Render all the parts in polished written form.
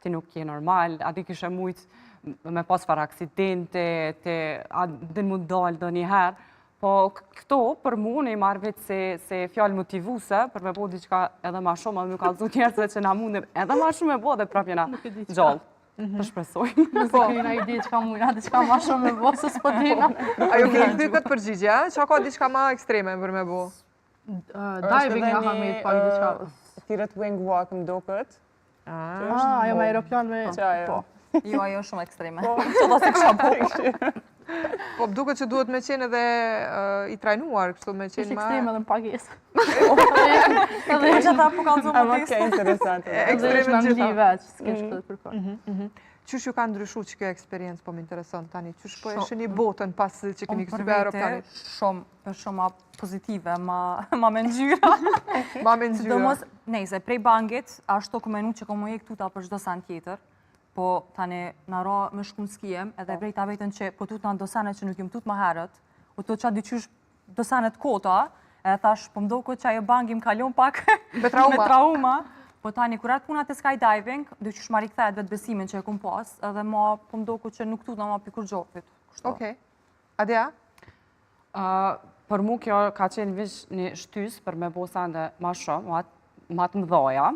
ti nuk je normal, a di kishe mujtë me pas fare aksidente, a din mu dalë do njëherë, po këto për mu në i marrë vetë se fjallë motivuse për me bo diqka edhe ma shumë, edhe më kalëzu njerëzve që na mundim edhe ma shumë me bo dhe prap jena gjallë. Të shpresojmë. Nëse kena ide që ka mujna, diqka ma shumë me bo, se s'po dina. Ajo keni këty këtë përgjigje, që ka diqka ma ekstreme për me bo? Diving nga hamit pak diqka. Thirët wing walk më do këtë. Ajo me aeroplan me... Po. Jo, ajo shumë ekstreme. Që do se kësha po. Po duket që duhet me qenë edhe i trajnuar, kështu me qenë Ishtë ma... ekstreme edhe në pagesë. Edhe që ata po kanë zumë Okej, interesant. Edhe ishtë në mli veç, s'kesh këtë të kërkon. Qysh ju ka ndryshu që kjo eksperiencë po më intereson tani? Qysh po e shini botën pas që keni kësy be aeroplanit? Shumë ma pozitive, ma me ngjyra. Ma me ngjyra. Sidomos, nejse, prej bangit, ashtu ku menu që komu jek tuta për çdo sen tjetër, po tani na ra me shku në skijem, edhe prej ta vetën që po tut na dosane që nuk jëm tut më herët, u to qa dyqysh dosanet kota, edhe thash, po mdo ko që ajo bangi më kalon pak me trauma. Po tani, kur atë punat e skydiving, dyqysh ma rikthehet vetë besimin që e kum pas, edhe ma po mdo ko që nuk tut na ma pikur gjopit. Okej. Adea? Për mu kjo ka qenë vish një shtys për me bo sende ma shumë, ma të mdhoja.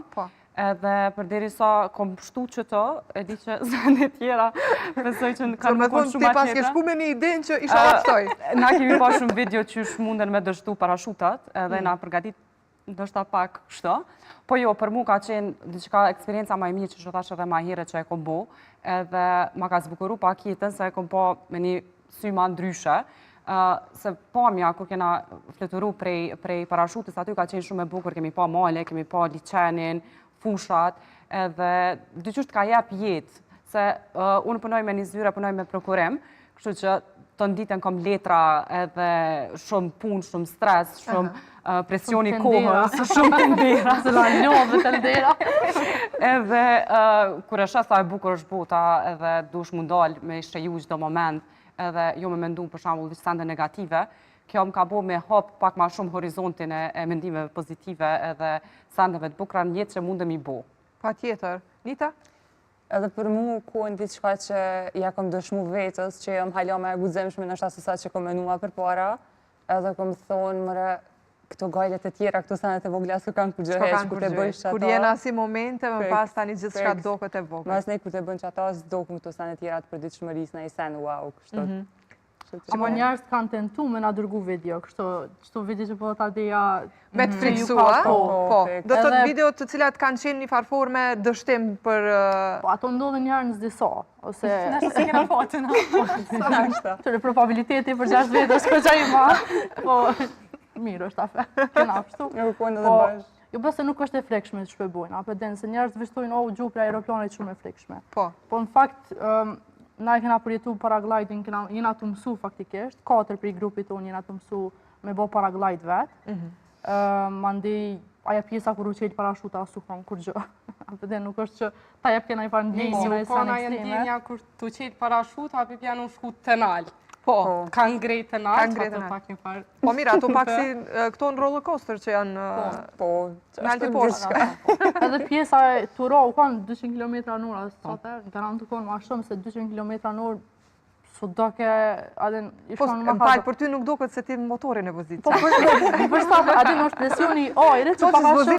Edhe për deri sa kom pështu që të, e di që sende tjera, besoj që kanë më konë shumë ti pas ke shku me një idenë që isha raptoj. Na kemi pa shumë video që munden me dështu parashutat, edhe na përgatit ndoshta pak kështu. Po jo, për mu ka qenë diçka eksperienca ma e mirë që thash edhe ma hire që e kom bo, edhe ma ka zbukuru pak jetën se e kom po me një sy ma ndryshe. Se pamja, kur kena fleturu prej parashutës, aty ka qenë shumë e bukur, kemi pa male, kemi pa liqenin, fushat, edhe dyqysh ka jep jetë, se unë punoj me një zyre, punoj me prokurim, kështu që të nditën kom letra edhe shumë punë, shumë stres, shumë presioni kohës, shumë të ndera. Se la njove të ndera. Edhe kur e shesa e bukur është bota, edhe dush mundal me ishte ju çdo moment, edhe jo me mendu për shembull sende negative, kjo më ka bo me hop pak ma shumë horizontin e mendimeve pozitive edhe sendeve të bukra në jetë që mundem i bo. Pa tjetër. Nita? Edhe për mu kohën diçka që ja kom dëshmu vetës, që jam hala me guximshme në ashtu sa që kom menua për para, edhe kom thonë mëre këto gajlet e tjera, këto senet e vogla s'ku kanë kur gjë heq, kur të bëjsh qata. Kur jena si momente, më pas tani gjithçka do këtë e vogla. Mas nej kur të bën qata, s'dokun këto senet tjera të përditshmërisë në i sen, wow, kështu. Apo njerëz kanë tentu me na dërgu video, kështu video që po ta deja... Me të friksua? Po. Do të të video të cilat kanë qenë një farfor me dështim për... Po, ato ndodhen njerë në zdisa, ose... Nështë se kena fatina. Qëre probabiliteti për 6 vetës për që i ma, po... Mirë është afe, kena pështu. Jo, kujnë edhe bashkë. Jo, bese nuk është e frekshme të shpebojnë, apë denë, se njerës vështojnë, gjuhë për aeroplanit shumë e frekshme. Po. Po, në fakt, na e kena përjetu paragliding, jena të mësu faktikisht, 4 për i grupit tonë jena të mësu me bo paraglide vetë. Mandej, aja pjesa kur u qelë parashuta, asu kanë kur gjë. Apë denë, nuk është që ta jep kena i farë ndjenjë me sen ekstreme. Ndjenja kur të qelë parashut, api pja nuk shku të nalë. Po. Kanë grejtë të nalë, ato pak një farë. Po mira, ato pak si këto në roller coaster që janë... Po, në altë poshtë. Edhe pjesa e Turo, u kanë 200 km në orë, në garantë u kanë ma shumë se 200 km në orë, su do ke, adin, ishkonë më falë, për ty nuk do këtë se ti motorin e vëzit. Po, për shtatë, adin është presioni ojrit, që paka shumë...